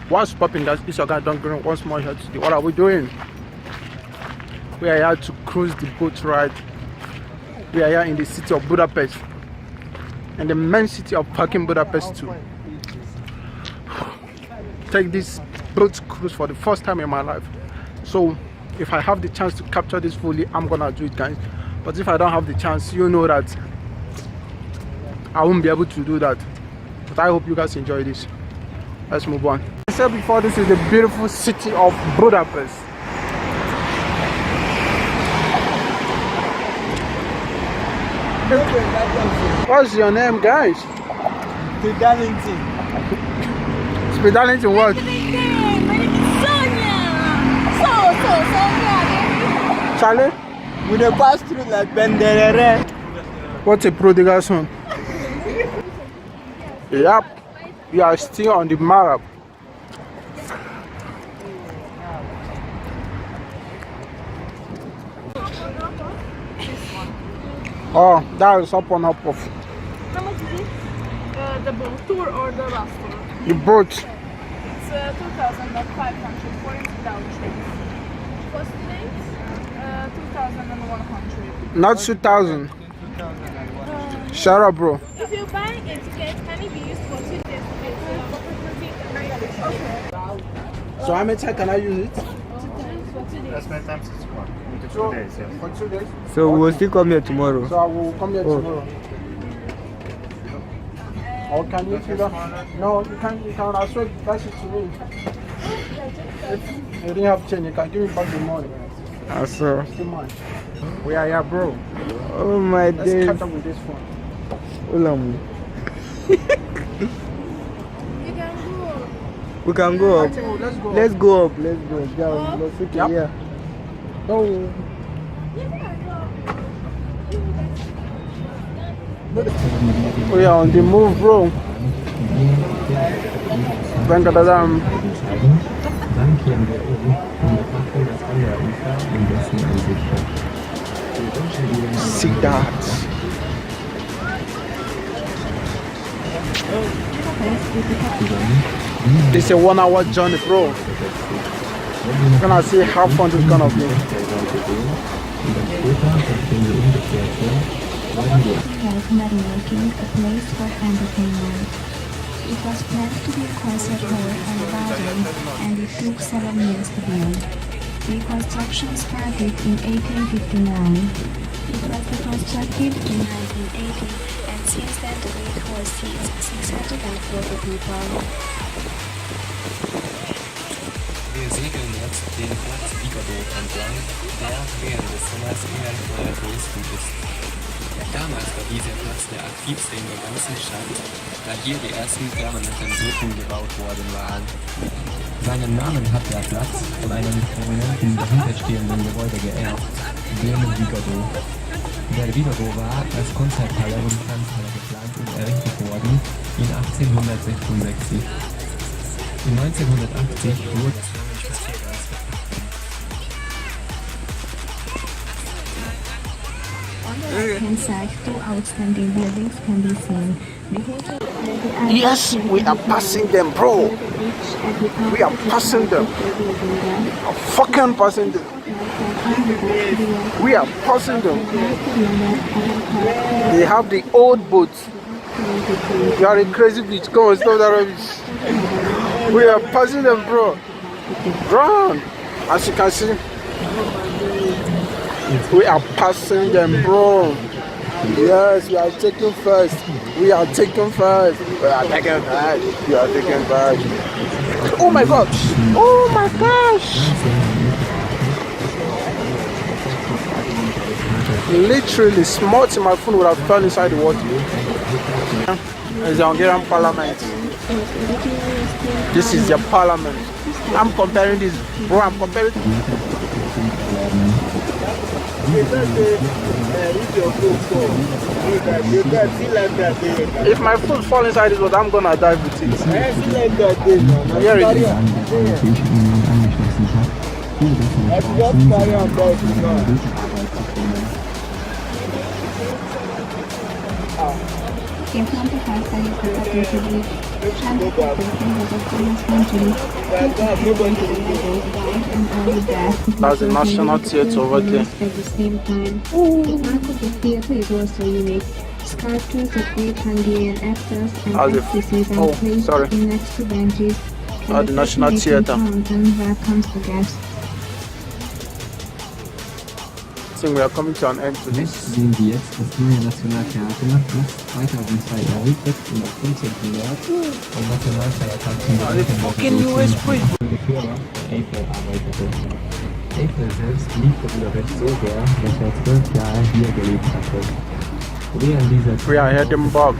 What's popping? Guys, it's your guy Don Green once more here today. What are we doing? We are here to cruise the boat ride. We are here in the city of Budapest, and the main city of fucking Budapest too. Take this boat cruise for the first time in my life. So if I have the chance to capture this fully, I'm gonna do it, guys. But if I don't have the chance, you know that I won't be able to do that. But I hope you guys enjoy this. Let's move on. I said before, this is the beautiful city of Budapest. What's your name, guys? Darlington. Darlington what? My name is Sonia. Sonia. Charlie? We dey pass through like Benderere. What's a prodigal son? Yep, we are still on the map. Oh, that is up on up of How much is it? The boat tour or the bus tour? the boat. It's 2,500 forints without trips. First days, 2,100. Not 2,000. Shut up, bro. If you buy a ticket, can it be used for 2 days? So how many times can I use it? That's my time 61. Into 2 days, yes. For 2 days. So we will still come here tomorrow. So I will come here tomorrow. Or can you figure? No, you can also pass it to me. If you didn't have change, you can give me back the money. Also. Still mine. We are here, bro. Oh my Let's days. catch up with this one. Ulam. You can go. We can go up. Let's go. Let's go up. Let's go. Yeah, let's sit Yep. here. No. We are on the move, bro. Bangadadam. Dann kehren wir um und betrachten das Wanderufer in dessen Ansicht. Wir wünschen Ihnen See that. This is a 1 hour journey, bro. We're gonna see how fun it's gonna be. und dann später, nachdem wir umgekehrt sind, werden wir Like merrymaking, a place for entertainment. It was planned to be a concert hall and garden, and it took 7 years to build. Reconstruction started in 1859. It was reconstructed in 1980, and since then the great hall seats 640 people. Wir segeln jetzt den Platz Vigador entlang, der während des Sommers immer der größten ist. Damals war dieser Platz der aktivste in der ganzen Stadt, da hier die ersten permanenten Brücken gebaut worden waren. Seinen Namen hat der Platz von einer mit prominenten dahinterstehenden Gebäude geerbt, dem Vigador. Der Vigador war als Konzerthalle und Tanzhalle geplant und errichtet worden in 1866. In 1980 wurde On the left-hand side, 2 outstanding buildings can be seen. The hotel Yes, we are passing them, bro. We are passing them. Fucking passing them. We are passing them. They have the old boats. You are a crazy bitch. Come on, stop that rubbish. We are passing them, bro. Run. As you can see, we are passing them, bro. Yes, we are taking first. We are taking first. We are taking first. We are taking first. Oh my gosh. Oh my gosh. Literally, smart in my phone would have fell inside the water. It's the Hungarian parliament. This is your parliament. I'm comparing this, bro. I'm comparing. If my foot fall inside this water, I'm gonna dive with it. Here it is. exemplifies the representatively That's the National Theatre over there. At the same time, the mark of the theatre is also unique. Sculptures of great Hungarian actors and actresses are placed next to benches. The National Theatre. Welcomes the guests. I think we are coming to an end to Rechts this. sehen wir jetzt das neue Nationaltheater, das 2002 errichtet und am 15. März vom Nationalfeiertag zum der Führer der Eiffel arbeitete. Eiffel selbst liebte Budapest so sehr, dass 12 Jahre hier gelebt hatte. Während dieser Zeit We are heading back.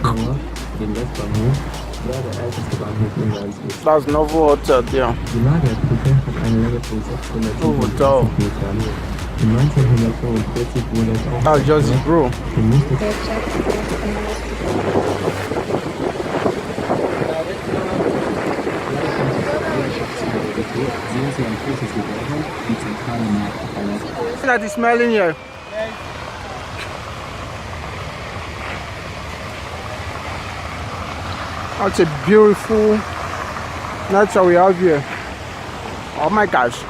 den Westbahnhof, der der älteste Bahnhof Ungarns ist. That's Novo Hotel there. Die Lagerbrücke hat eine Länge von 650 Hotel. Metern. In 1945 wurde es auch That's just it, bro. und musste sehr, sehr ein großes Gebäude, die zentrale Märkte verlässt. Look at the smelling here. That's a beautiful nature we have here. Oh my gosh.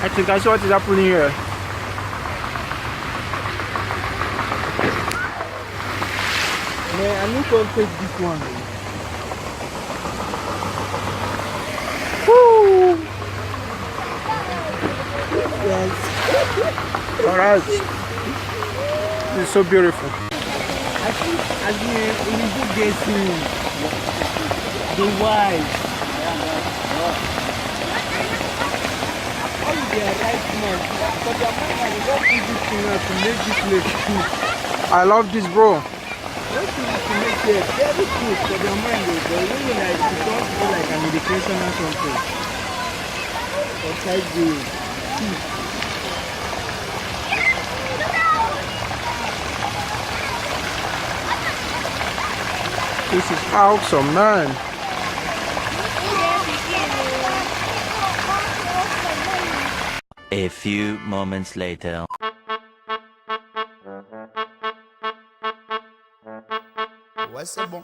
I think I see what is happening here. Man, I need to take this one. Woo! Yes. Alright. It's so beautiful. I think again we do get the wife. All their right now. But their mind is just do this thing now to make this place cool. I love this, bro. Just to make it very cool for their mind. They really like to don't feel like an education or something. Outside the This is awesome, man. A few moments later. Ouais, c'est bon.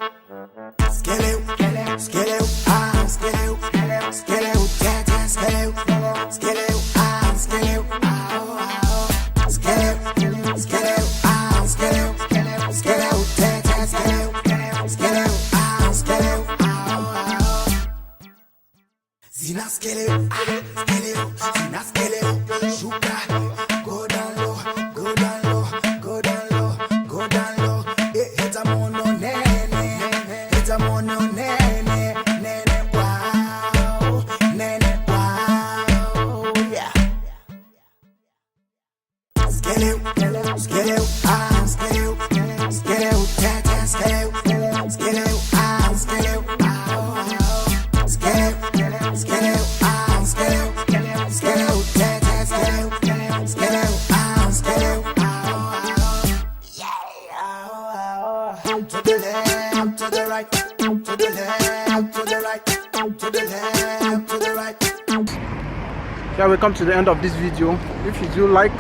Yeah, we come to the end of this video. If you do like,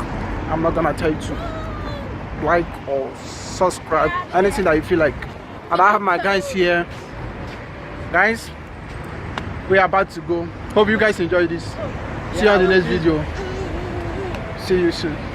I'm not gonna tell you to like or subscribe, anything that you feel like. And I have my guys here. Guys, we are about to go. Hope you guys enjoy this. See you on the next video. See you soon.